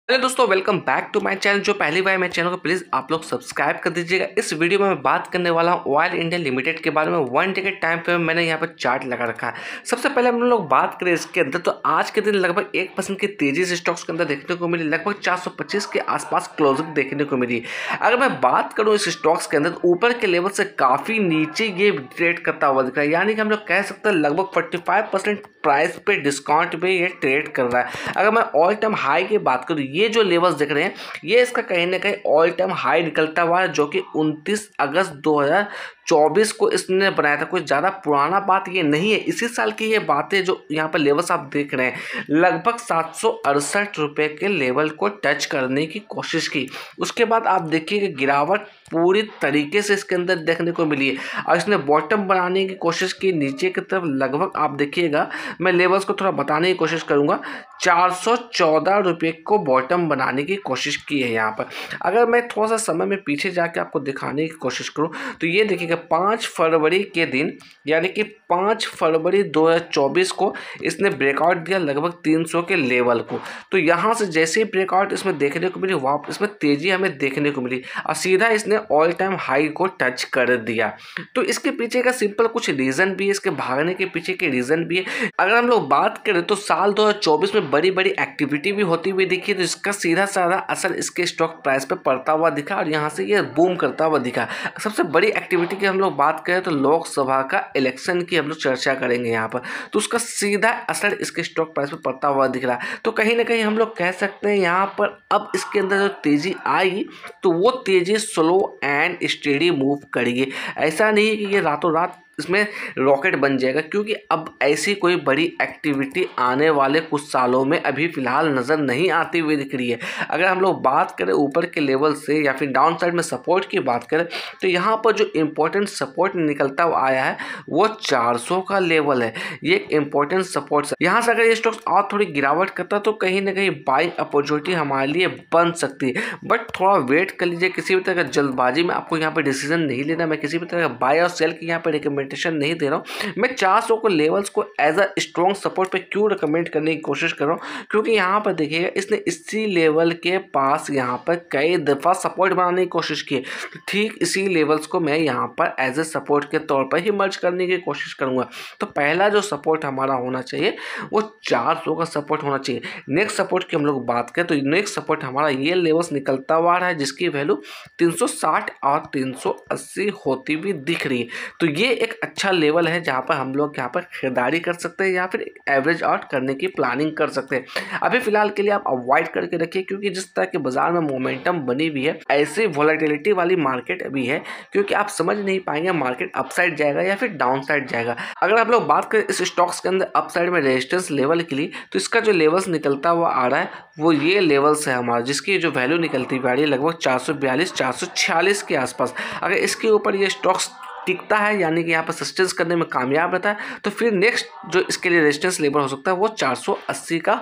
Hello दोस्तों, welcome back to my channel. जो पहली बार मेरे चैनल को प्लीज़ आप लोग सब्सक्राइब कर दीजिएगा। इस वीडियो में मैं बात करने वाला हूँ ऑयल इंडिया लिमिटेड के बारे में। 1 डे के टाइम पे मैंने यहाँ पर चार्ट लगा रखा है। सबसे पहले हम लोग बात करें इसके अंदर, तो आज के दिन लगभग 1% की तेजी से स्टॉक्स के अंदर देखने को मिली। लगभग 425 के आसपास क्लोजिंग देखने को मिली। अगर मैं बात करूँ इस स्टॉक्स के अंदर, तो ऊपर के लेवल से काफ़ी नीचे ये ट्रेड करता हुआ दिख रहा है। यानी कि हम लोग कह सकते हैं लगभग 45% प्राइस पे डिस्काउंट पे ये ट्रेड कर रहा है। अगर मैं ऑल टाइम हाई की बात करूँ, ये जो लेवल्स दिख रहे हैं, ये इसका कहीं ना कहीं ऑल टाइम हाई निकलता हुआ है, जो कि 29 अगस्त 2024 को इसने बनाया था। कोई ज़्यादा पुराना बात ये नहीं है, इसी साल की ये बात है। जो यहाँ पर लेवल्स आप देख रहे हैं, लगभग 768 रुपये के लेवल को टच करने की कोशिश की। उसके बाद आप देखिए कि गिरावट पूरी तरीके से इसके अंदर देखने को मिली है और इसने बॉटम बनाने की कोशिश की नीचे की तरफ। लगभग आप देखिएगा, मैं लेवल्स को थोड़ा बताने की कोशिश करूंगा, 414 रुपये को बॉटम बनाने की कोशिश की है यहाँ पर। अगर मैं थोड़ा सा समय में पीछे जाके आपको दिखाने की कोशिश करूँ, तो ये देखिएगा 5 फरवरी के दिन, यानी कि 5 फरवरी 2024 को इसने ब्रेकआउट दिया लगभग 300 के लेवल को। तो यहाँ से जैसे ही ब्रेकआउट इसमें देखने को मिली, वापस इसमें तेजी हमें देखने को मिली और सीधा इसने ऑल टाइम हाई को टच कर दिया। तो इसके पीछे का सिंपल कुछ रीजन भी है, इसके भागने के पीछे के रीजन भी है। अगर हम लोग बात करें तो साल 2024 में बड़ी बड़ी एक्टिविटी भी होती हुई दिखी, तो इसका सीधा साधा असर इसके स्टॉक प्राइस पे पड़ता हुआ दिखा और यहाँ से ये बूम करता हुआ दिखा। सबसे बड़ी एक्टिविटी की हम लोग बात करें तो लोकसभा का इलेक्शन की हम लोग चर्चा करेंगे यहाँ पर, तो उसका सीधा असर इसके स्टॉक प्राइस पे पड़ता हुआ दिख रहा है। तो कहीं ना कहीं हम लोग कह सकते हैं यहाँ पर अब इसके अंदर जो तेजी आई, तो वो तेजी स्लो एंड स्टेडी मूव करेगी। ऐसा नहीं है कि ये रातों रात इसमें रॉकेट बन जाएगा, क्योंकि अब ऐसी कोई बड़ी एक्टिविटी आने वाले कुछ सालों में अभी फिलहाल नज़र नहीं आती हुई दिख रही है। अगर हम लोग बात करें ऊपर के लेवल से या फिर डाउन साइड में सपोर्ट की बात करें, तो यहाँ पर जो इम्पोर्टेंट सपोर्ट निकलता हुआ आया है वो 400 का लेवल है। ये एक इम्पोर्टेंट सपोर्ट है। यहाँ से अगर ये स्टॉक्स और थोड़ी गिरावट करता तो कहीं ना कहीं बाइंग अपॉर्चुनिटी हमारे लिए बन सकती है, बट थोड़ा वेट कर लीजिए। किसी भी तरह का जल्दबाजी में आपको यहाँ पर डिसीजन नहीं लेना। मैं किसी भी तरह का बाय और सेल की यहाँ पर रिकमेंडेशन नहीं दे रहा हूँ। मैं 400 को लेवल्स को एज अ स्ट्रॉन्ग सपोर्ट पे क्यों रिकमेंड करने की कोशिश कर रहा हूँ, क्योंकि यहाँ पर देखिएगा इसने इसी लेवल के पास यहाँ पर कई दफ़ा सपोर्ट बनाने की कोशिश की है। तो ठीक इसी लेवल्स को मैं यहाँ पर एज ए सपोर्ट के तौर पर ही मर्ज करने की कोशिश करूँगा। तो पहला जो सपोर्ट हमारा होना चाहिए वो 400 का सपोर्ट होना चाहिए। नेक्स्ट सपोर्ट की हम लोग बात करें तो नेक्स्ट सपोर्ट हमारा ये लेवल्स निकलता हुआ रहा है, जिसकी वैल्यू 360 और 380 होती हुई दिख रही है। तो ये एक अच्छा लेवल है जहाँ पर हम लोग यहाँ पर खरीदारी कर सकते हैं या फिर एवरेज आउट करने की प्लानिंग कर सकते हैं। अभी फिलहाल के लिए आप अवॉइड करके रखिए, क्योंकि जिस तरह के बाजार में मोमेंटम बनी हुई है, ऐसी वॉलेटिलिटी वाली मार्केट अभी है, क्योंकि आप समझ नहीं पाएंगे मार्केट अपसाइड जाएगा या फिर डाउन साइड जाएगा। अगर आप लोग बात करें इस स्टॉक्स के अंदर अपसाइड में रेजिस्टेंस लेवल के लिए, तो इसका जो लेवल्स निकलता हुआ आ रहा है वो ये लेवल्स है हमारा, जिसकी जो वैल्यू निकलती हुई आ रही है लगभग 442 446 के आसपास। अगर इसके ऊपर ये स्टॉक्स टिकता है, यानी कि यहाँ पर सस्टेंस करने में कामयाब रहता है, तो फिर नेक्स्ट जो इसके लिए रेजिस्टेंस लेवल हो सकता है वो 480 का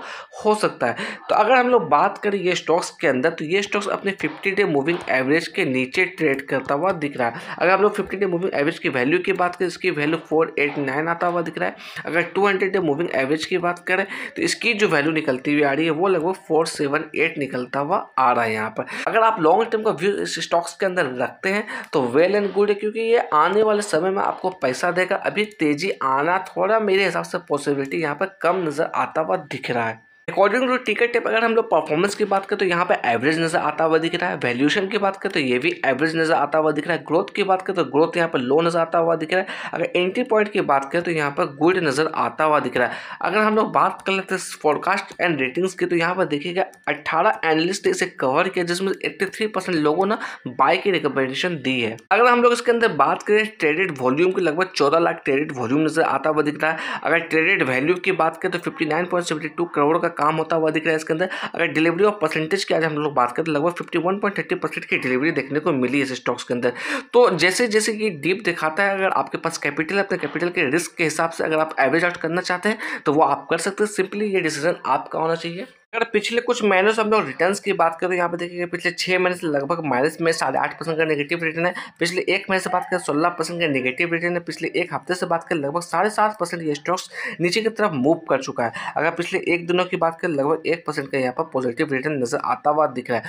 हो सकता है। तो अगर हम लोग बात करें ये स्टॉक्स के अंदर, तो ये स्टॉक्स अपने 50 डे मूविंग एवरेज के नीचे ट्रेड करता हुआ दिख रहा है। अगर हम लोग 50 डे मूविंग एवरेज की वैल्यू की बात करें, इसकी वैल्यू 489 आता हुआ दिख रहा है। अगर 200 डे मूविंग एवरेज की बात करें, तो इसकी जो वैल्यू निकलती हुई आ रही है वो लगभग 478 निकलता हुआ आ रहा है यहाँ पर। अगर आप लॉन्ग टर्म का व्यू इस स्टॉक्स के अंदर रखते हैं तो वेल एंड गुड है, क्योंकि ये आने वाले समय में आपको पैसा देगा। अभी तेजी आना थोड़ा मेरे हिसाब से पॉसिबिलिटी यहाँ पर कम नजर आता हुआ दिख रहा है। अकॉर्डिंग टू टिकट टिप अगर हम लोग परफॉर्मेंस की बात करें तो यहाँ पे एवरेज नजर आता हुआ दिख रहा है। वैल्यूएशन की बात करें तो ये भी एवरेज नजर आता हुआ दिख रहा है। ग्रोथ की बात करें तो ग्रोथ यहाँ पर लो नजर आता हुआ दिख रहा है। अगर एंट्री पॉइंट की बात करें तो यहाँ पर गुड नजर आता हुआ दिख रहा है। अगर हम लोग बात कर लेते हैं फोरकास्ट एंड रेटिंग्स की, तो यहाँ पर देखिएगा 18 एनालिस्ट इसे कवर किया, जिसमें 83% लोगों ने बाय की रिकमेंडेशन दी है। अगर हम लोग इसके अंदर बात करें ट्रेडेड वॉल्यूम की, लगभग 14 लाख ट्रेडेड वॉल्यूम नजर आता हुआ दिख रहा है। अगर ट्रेडेड वैल्यू की बात करें तो 59.72 करोड़ का काम होता हुआ दिख रहा है इसके अंदर। अगर डिलीवरी ऑफ परसेंटेज की आज हम लोग बात करें तो लगभग 51.30% की डिलीवरी देखने को मिली है इस स्टॉक्स के अंदर। तो जैसे जैसे कि डीप दिखाता है, अगर आपके पास कैपिटल है, अपने कैपिटल के रिस्क के हिसाब से अगर आप एवरेज आउट करना चाहते हैं तो वो आप कर सकते हैं। सिंपली ये डिसीजन आपका होना चाहिए। अगर पिछले कुछ महीनों से हम लोग रिटर्न्स की बात करें, यहाँ पे देखिए पिछले 6 महीने से लगभग माइनस में 8.5% का नेगेटिव रिटर्न है। पिछले 1 महीने से बात करें 16% का नेगेटिव रिटर्न है। पिछले 1 हफ्ते से बात करें लगभग 7.5% ये स्टॉक्स नीचे की तरफ मूव कर चुका है। अगर पिछले 1 दिनों की बात करें लगभग 1% का यहाँ पर पॉजिटिव रिटर्न नजर आता हुआ दिख रहा है।